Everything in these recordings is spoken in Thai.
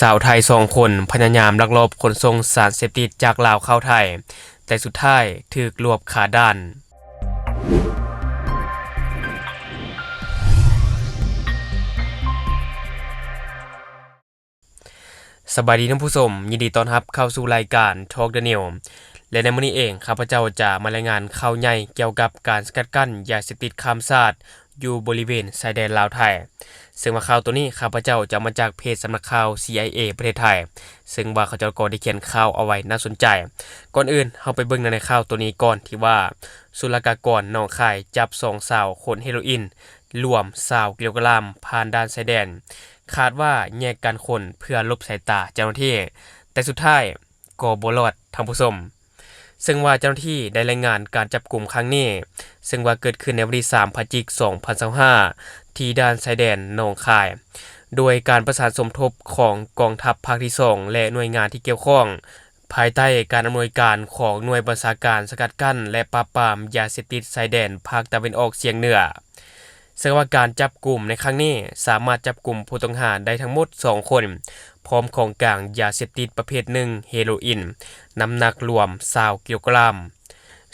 สาวไทย2 คนพยายามลักลอบขนส่งสารเสพติดจากลาวเข้าไทยแต่สุดท้ายถูกรวบคาด่านสบายดีท่านผู้ชมยินดีต้อนรับเข้าสู่รายการ Talk the New และในมื้อนี้เองข้าพเจ้าจะมารายงานข่าวใหญ่เกี่ยวกับการสกัดกั้นยาเสพติดข้ามชาติอยู่บริเวณชายแดนลาวไทยซึ่งว่าข่าวตัวนี้ข้าพเจ้าจะมาจากเพจสำนักข่าว CIA ประเทศไทยซึ่งว่าเขาเจ้าก็ได้เขียนข่าวเอาไว้น่าสนใจก่อนอื่นเฮาไปเบิ่งในข่าวตัวนี้ก่อนที่ว่าศุลกากรหนองคายจับ2สาวขนเฮโรอีนรวม20กิโลกรัมผ่านด่านชายแดนคาดว่าแยกกันคนเพื่อลบสายตาเจ้าหน้าที่แต่สุดท้ายก็บ่รอดท่านผู้ชมซึ่งว่าเจ้าหน้าที่ได้รายงานการจับกลุ่มครั้งนี้ซึ่งว่าเกิดขึ้นในวันที่3พฤศจิกายน2025ที่ด่านชายแดนหนองคายโดยการประสานสมทบของกองทัพภาคที่2และหน่วยงานที่เกี่ยวข้องภายใต้การอำนวยการของหน่วยบัญชาการสกัดกั้นและปราบปรามยาเสพติดชายแดนภาคตะวันออกเฉียงเหนือซึ่งว่าการจับกลุ่มในครั้งนี้สามารถจับกลุ่มผู้ต้องหาได้ทั้งหมด2คนพร้อมของกลางยาเสพติดประเภทหนึ่งเฮโรอีนน้ำหนักรวม20กิโลกรัม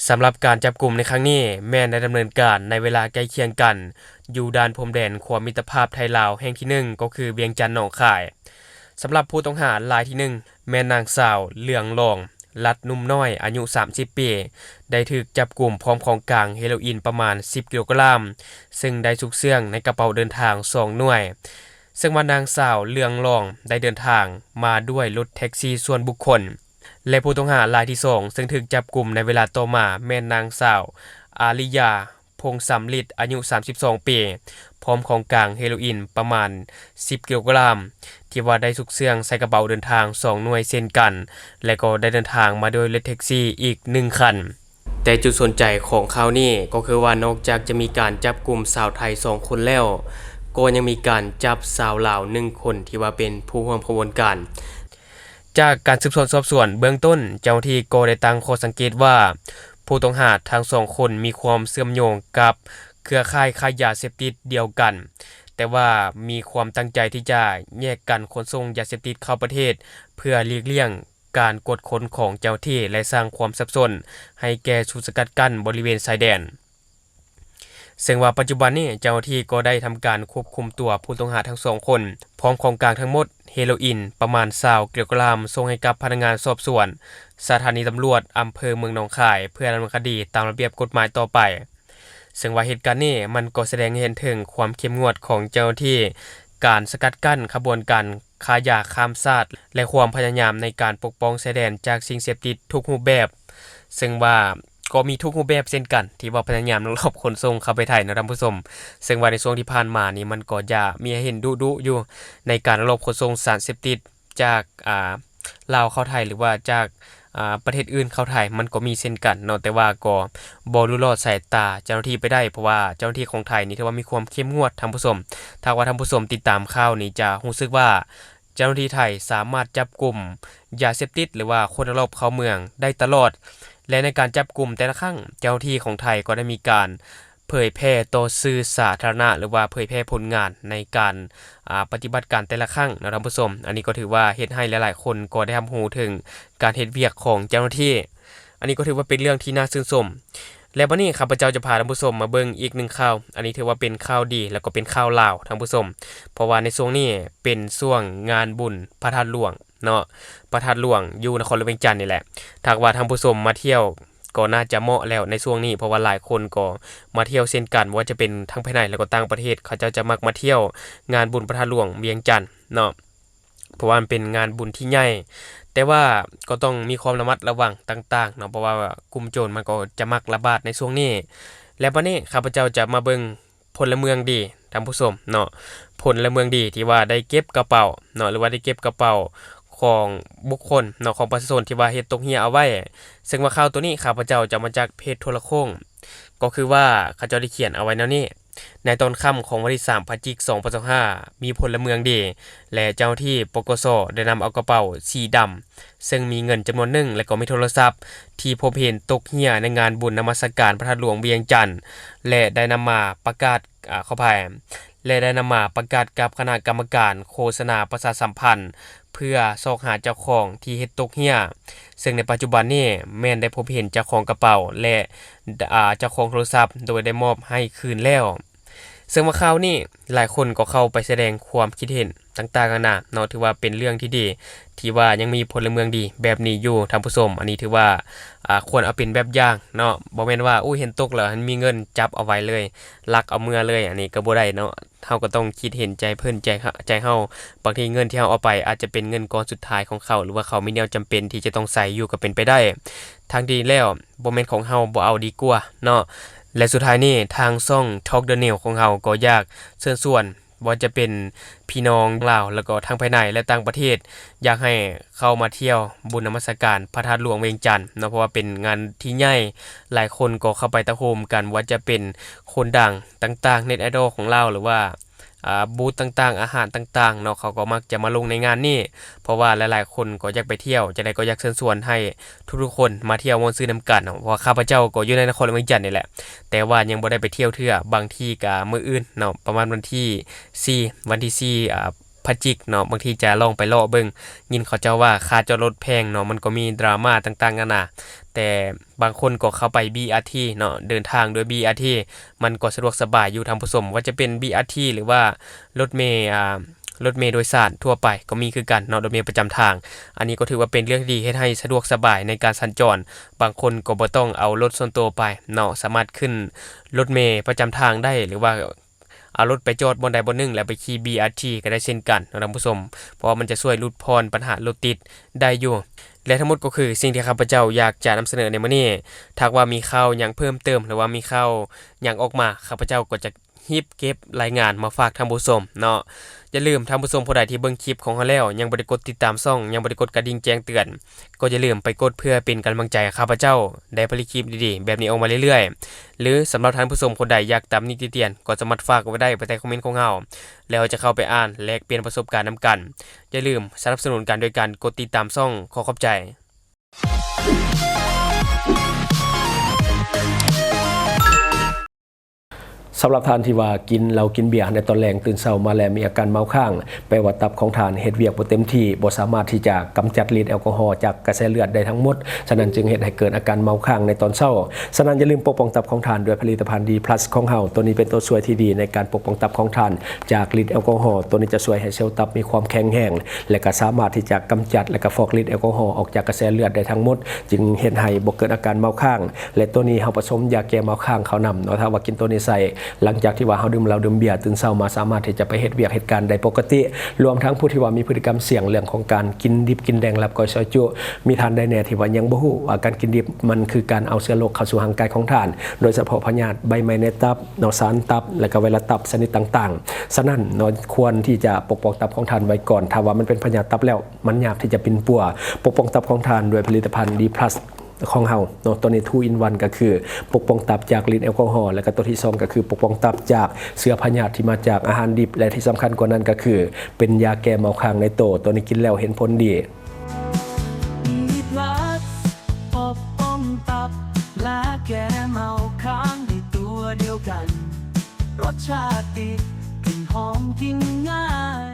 สำหรับการจับกลุ่มในครั้งนี้แม้ได้ดำเนินการในเวลาใกล้เคียงกันอยู่ด่านพรมแดนความมิตรภาพไทยลาวแห่งที่1ก็คือเวียงจันทน์หนองคายสำหรับผู้ต้องหารายที่1แม่นางสาวเหลืองรองลัดนุ่มน้อยอายุ30ปีได้ถูกจับกลุ่มพร้อมของกลางเฮโรอีนประมาณ10กิโลกรัมซึ่งได้ซุกเสื่องในกระเป๋าเดินทาง2หน่วยซึ่งว่านางสาวเหลืองรองได้เดินทางมาด้วยรถแท็กซี่ส่วนบุคคลและผู้ต้องหารายที่2ซึ่งถูกจับกลุ่มในเวลาต่อมาแม่นางสาวอาริยาพงษ์สำลิดอายุ32ปีพร้อมของกลางเฮโรอีนประมาณ10กิโลกรัมที่ว่าได้ซุกเสื่องใส่กระเป๋าเดินทาง2หน่วยเช่นกันและก็ได้เดินทางมาโดยรถแท็กซี่อีก1คันแต่จุดสนใจของข่าวนี้ก็คือว่านอกจากจะมีการจับกลุ่มสาวไทย2คนแล้วก็ยังมีการจับสาวลาว1คนที่ว่าเป็นผู้ร่วมขบวนการจากการสืบสวนสอบสวนเบื้องต้นเจ้าหน้าที่ก็ได้ตั้งข้อสังเกตว่าผู้ต้องหาทั้ง2คนมีความเชื่อมโยงกับเครือข่ายค้ายาเสพติดเดียวกันแต่ว่ามีความตั้งใจที่จะแยกกันขนส่งยาเสพติดเข้าประเทศเพื่อหลีกเลี่ยงการกดค้นของเจ้าหน้าที่และสร้างความสับสนให้แก่ชุดสกัดกั้นบริเวณชายแดนซึ่งว่าปัจจุบันนี้เจ้าหน้าที่ก็ได้ทำการควบคุมตัวผู้ต้องหาทั้ง2คนพร้อมของกลางทั้งหมดเฮโรอีนประมาณ20กิโลกรัมส่งให้กับพนักงานสอบสวนสถานีตำรวจอำเภอเมืองหนองคายเพื่อดำเนินคดีตามระเบียบกฎหมายต่อไปซึ่งว่าเหตุการณ์นี้มันก็แสดงให้เห็นถึงความเข้มงวดของเจ้าหน้าที่การสกัดกั้นขบวนการค้ายาข้ามชาติและความพยายามในการปกป้องชายแดนจากสิ่งเสพติดทุกรูปแบบซึ่งว่าก็มีทุกรูปแบบเช่นกันที่ว่าพยายามลักลอบขนส่งเข้าไปไทยนะท่านผู้ชมซึ่งว่าในช่วงที่ผ่านมานี่มันก็จะมีให้เห็นดุๆอยู่ในการลักลอบขนส่งสารเสพติดจากลาวเข้าไทยหรือว่าจากประเทศอื่นเข้าไทยมันก็มีเช่นกันเนาะแต่ว่าก็บ่รู้รอดสายตาเจ้าหน้าที่ไปได้เพราะว่าเจ้าหน้าที่ของไทยนี่ถือว่ามีความเข้มงวดท่านผู้ชมถ้าว่าท่านผู้ชมติดตามข่าวนี้จะรู้สึกว่าเจ้าหน้าที่ไทยสามารถจับกลุ่มยาเสพติดหรือว่าคนลักลอบเข้าเมืองได้ตลอดและในการจับกลุ่มแต่ละครั้งเจ้าหน้าที่ของไทยก็ได้มีการเผยแพร่ต่อสื่อสาธารณะหรือว่าเผยแพร่ผลงานในการปฏิบัติการแต่ละครั้งนะท่านผู้ชมอันนี้ก็ถือว่าเฮ็ดให้หลายๆคนก็ได้รับรู้ถึงการเฮ็ดเวียกของเจ้าหน้าที่อันนี้ก็ถือว่าเป็นเรื่องที่น่าชื่นชมและวันนี้ข้าพเจ้าจะพาท่านผู้ชมมาเบิ่งอีก1ข่าวอันนี้ถือว่าเป็นข่าวดีแล้วก็เป็นข่าวลาวท่านผู้ชมเพราะว่าในช่วงนี้เป็นช่วงงานบุญพระธาตุหลวงเนาะพระธาตุหลวงอยู่นครหลวงเวียงจันทน์นี่แหละถ้าว่าท่านผู้ชมมาเที่ยวก็น่าจะเหมาะแล้วในช่วงนี้เพราะว่าหลายคนก็มาเที่ยวเช่นกันว่าจะเป็นทั้งภายในแล้วก็ต่างประเทศเขาจะมักมาเที่ยวงานบุญพระธาตุหลวงเวียงจันทน์เนาะเพราะว่ามันเป็นงานบุญที่ใหญ่แต่ว่าก็ต้องมีความระมัดระวังต่างๆเนาะเพราะว่ากลุ่มโจรมันก็จะมักระบาดในช่วงนี้และวันนี้ข้าพเจ้าจะมาเบิ่งพลเมืองดีท่านผู้ชมเนาะพลเมืองดีที่ว่าได้เก็บกระเป๋าเนาะหรือว่าได้เก็บกระเป๋าของบุคคลเนาะของประชาชนที่ว่าเฮ็ดตกเหี่ยเอาไว้ซึ่งว่าข่าวตัวนี้ข้าพเจ้าจะมาจากเพจโทรโข่งก็คือว่าเขาเจ้าได้เขียนเอาไว้แนวนี้ในตอนค่ำของวันที่3พฤศจิกายน2025มีพลเมืองดีและเจ้าหน้าที่ปกสได้นำเอากระเป๋าสีดำซึ่งมีเงินจำนวนหนึ่งและก็มีโทรศัพท์ที่พบเห็นตกเหี่ยในงานบุญนมัสการพระธาตุหลวงเวียงจันทน์และได้นำมาประกาศเข้าไป และได้นำมาประกาศกับคณะกรรมการโฆษณาประชาสัมพันธ์เพื่อซอกหาเจ้าของที่เฮ็ดตกเหี้ยซึ่งในปัจจุบันนี้แม่นได้พบเห็นเจ้าของกระเป๋าและเจ้าของโทรศัพท์โดยได้มอบให้คืนแล้วซึ่งว่าข่าวนี้หลายคนก็เข้าไปแสดงความคิดเห็นต่างๆนานาเนาะถือว่าเป็นเรื่องที่ดีที่ว่ายังมีพลเมืองดีแบบนี้อยู่ท่านผู้ชมอันนี้ถือว่าควรเอาเป็นแบบอย่างเนาะบ่แม่นว่าเห็นตกแล้วมีเงินจับเอาไว้เลยลักเอาเมื่อเลยอันนี้ก็บ่ได้เนาะเฮาก็ต้องคิดเห็นใจเพิ่นใจเฮาบางทีเงินที่เฮาเอาไปอาจจะเป็นเงินก้อนสุดท้ายของเขาหรือว่าเขามีแนวจำเป็นที่จะต้องใช้อยู่ก็เป็นไปได้ทางดีแล้วบ่แม่นของเฮาบ่เอาดีกว่าเนาะและสุดท้ายนี้ทางช่อง Talk the Nail ของเราก็อยากเชิญชวนว่าจะเป็นพี่น้องลาวแล้วก็ทั้งภายในและต่างประเทศอยากให้เข้ามาเที่ยวบุญนมัสการพระธาตุหลวงเวียงจันทน์เนาะเพราะว่าเป็นงานที่ใหญ่หลายคนก็เข้าไปตะโฮมกันว่าจะเป็นคนดังต่างๆเน็ตไอดอลของเราหรือว่าบูธต่างๆอาหารต่างๆเนาะเขาก็มักจะมาลงในงานนี้เพราะว่าหลายๆคนก็อยากไปเที่ยวจะได้ก็อยากเชิญชวนให้ทุกๆคนมาเที่ยวม่วนซื่นนํกันเนาะเพราะว่าข้าพเจ้าก็อยู่ในนครหลวงเวียงจันทน์นี่แหละแต่ว่ายังบ่ได้ไปเที่ยวเทื่อบางที่ก็มื้ออื่นเนาะประมาณวันที่4วันที่4พฤศจิกเนาะบางทีจะลองไปเลาะเบิ่งยินเขาเจ้าว่าค่าจอดรถแพงเนาะมันก็มีดราม่าต่างๆนานาแต่บางคนก็เข้าไป BRT เนาะเดินทางโดย BRT มันก็สะดวกสบายอยู่ท่านผู้ชมว่าจะเป็น BRT หรือว่ารถเมล์รถเมล์โดยสารทั่วไปก็มีคือกันเนาะรถเมล์ประจำทางอันนี้ก็ถือว่าเป็นเรื่องที่ดีเฮ็ดให้สะดวกสบายในการสัญจรบางคนก็บ่ต้องเอารถส่วนตัวไปเนาะสามารถขึ้นรถเมล์ประจำทางได้หรือว่าเอารถไปจอดบนใดบนหนึ่งแล้วไปขี่ BRT ก็ได้เช่นกันท่านผู้ชมเพราะว่ามันจะช่วยลดพรปัญหารถติดได้อยู่และทั้งหมดก็คือสิ่งที่ข้าพเจ้าอยากจะนำเสนอในมื้อนี้ถ้าว่ามีข่าวหยังเพิ่มเติมหรือว่ามีข่าวหยังออกมาข้าพเจ้าก็จะรีบเก็บรายงานมาฝากท่านผู้ชมเนาะอย่าลืมท่านผู้ชมผู้ใดที่เบิ่งคลิปของเฮาแล้วยังบ่ได้กดติดตามช่องยังบ่ได้กดกระดิ่งแจ้งเตือนก็อย่าลืมไปกดเพื่อเป็นกำลังใจให้ข้าพเจ้าได้ผลิตคลิปดีๆแบบนี้ออกมาเรื่อยๆหรือสำหรับท่านผู้ชมคนใดอยากตามนิติเตียนก็สามารถฝากไว้ได้ใต้คอมเมนต์ของเฮาแล้วจะเข้าไปอ่านแลกเปลี่ยนประสบการณ์นํกันอย่าลืมสนับสนุนกันโดยการกดติดตามช่องขอขอบใจสำหรับทานที่ว่ากินเรากินเบียร์ในตอนแรงตื่นเช้ามาแล้วมีอาการเมาข้างแปลว่าตับของทานเฮ็ดเวียกบ่เต็มที่บ่สามารถที่จะกำจัดฤทธิ์แอลกอฮอล์จากกระแสเลือดได้ทั้งหมดฉะนั้นจึงเฮ็ดให้เกิดอาการเมาข้างในตอนเช้าฉะนั้นอย่าลืมปกป้องตับของทานด้วยผลิตภัณฑ์ดี plus ของเฮาตัวนี้เป็นตัวช่วยที่ดีในการปกป้องตับของทานจากฤทธิ์แอลกอฮอล์ตัวนี้จะช่วยให้เซลล์ตับมีความแข็งแรงและก็สามารถที่จะกำจัดและก็ฟอกฤทธิ์แอลกอฮอล์ออกจากกระแสเลือดได้ทั้งหมดจึงเฮ็ดให้บ่เกิดอาการเมาข้างและตัวนี้เฮาผสมยาแก้เมาข้างเขานำเนาะถ้าว่ากินตัวนี้ใส่หลังจากที่ว่าดื่มเบียร์ตื่นเช้ามาสามารถที่จะไปเฮ็ดเวียกเหตุการณ์ได้ปกติรวมทั้งผู้ที่ว่ามีพฤติกรรมเสี่ยงเรื่องของการกินดิบกินแดงลับก้อยซอยจุมีทานได้แน่ที่ว่ายังบ่ฮู้ว่าการกินดิบมันคือการเอาเชื้อโรคเข้าสู่ร่างกายของท่านโดยเฉพาะพยาธิใบไม้ในตับเนาะสารตับและก็ไวรัสตับชนิดต่างๆฉะนั้นเนาะควรที่จะปกป้องตับของท่านไว้ก่อนถ้าว่ามันเป็นพยาธิตับแล้วมันยากที่จะปินปัวปกป้องตับของท่านด้วยผลิตภัณฑ์ดี plusของเฮาเนาะตัวนี้2 in 1ก็คือปกป้องตับจากฤทธิ์แอลกอฮอล์และก็ตัวที่2ก็คือปกป้องตับจากเชื้อพยาธิที่มาจากอาหารดิบและที่สำคัญกว่านั้นก็คือเป็นยาแก้เมาค้างในตัวนี้กินแล้วเห็นผลดีปกป้องตับและแก้เมาค้างในตัวเดียวกันรสชาติดีกลิ่นหอมกินง่าย